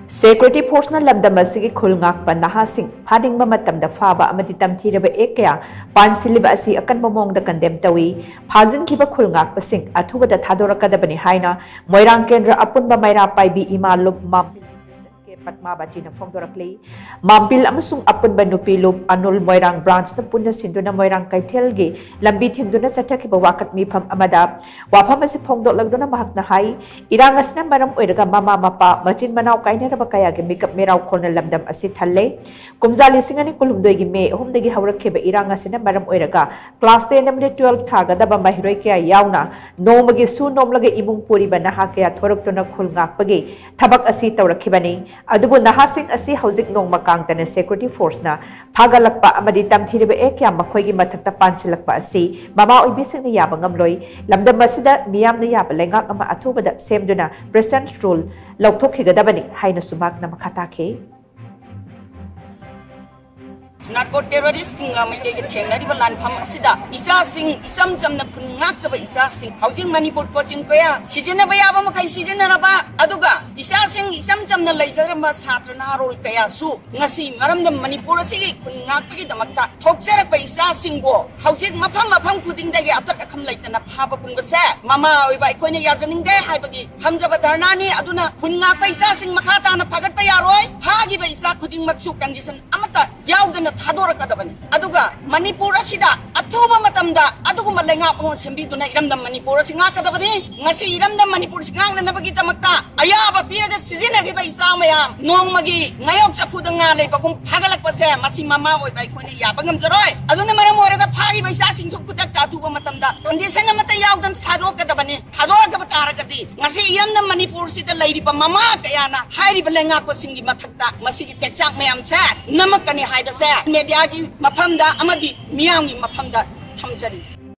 Security Force na lamdam asigi khulngakpa nahasing phadingba matamda phaba amadi tamthiraba ekya pansiliba asi akan momongda condemn tawi phajin khiba khulngakpa sing athubada thadorakadabani haina Moirang Kendra apunba maira paibi imalub mampil Patma Bajina Fongdorakli Mampil amasung apunba nupilub anul Moirang branch na punna sinduna Moirang Kaitelgi lambi thingduna chathakiba wakat mifam amada wafam asi phongdok lagduna mahakna hai irangas na maram oiraga mama mapa machin manau kainaraba kaya ge makeup merau khona lamdam asi thalle kumjali singani kulumdoi gi me humdagi hawrakheba irangas na maram oiraga class 10 namde 12 thaga daba mahiroi kya yauna nomagi su nomlage imung puri bana ha kya thoraktuna khulngakpagi thabak asi tawrakhibani adubu nahasing asi hojik nongma kangtana security force na phagalakpa amadi tamthiriba ekya makhoigi mathakta pansilakpa asi mama oibising na yaba ngamloi lamdam asida miyam na yaba lengak ama athubada semduna president rule lauthokhigadabani haina sumak na makhata khe Narco terrorist tinga mai ke thengna riba lanpham asida isa sing isam jamna khungak chaba isa sing housing manipur coaching kaya sijena baya ba makai sijena raba aduga isa sing isam jamna leijaramba chhatra na rol kaya su ngasi maramda manipur asigi khungak gi damakta thokcharak ba isa sing go housing mafam khuding dagi atak akham laitana phaba punba se mama oi ba koine yajaning de haibagi hamjaba dharna ni aduna khungak ba isa sing makhata na phagat ba yaroi phagi ba isa khuding maksu condition amata yaudana Thadorakadabani aduga Manipur asida athuba matamda aduguma lengak mo sembiduna iramdam Manipur singakadabani ngasi iramdam Manipur singangna nabagi tamakta ayaba piraga sizina gi ba isa mayam nongmagi ngayok chafudanga leibagum phagalakpa se masi mama oi bai khoni yabangam jaroi aduna maram oraga phagi ba isa singsu kutak athuba matamda condition amata yaudan thadorakadabani thadorakaba taragati ngasi iramdam Manipur sida leiriba mama kayana hairiba lengak ko singi mathakta masi gi tekchak mayam se namakani haiba se media ki mafamda amadi miyam ki mafamda thamjari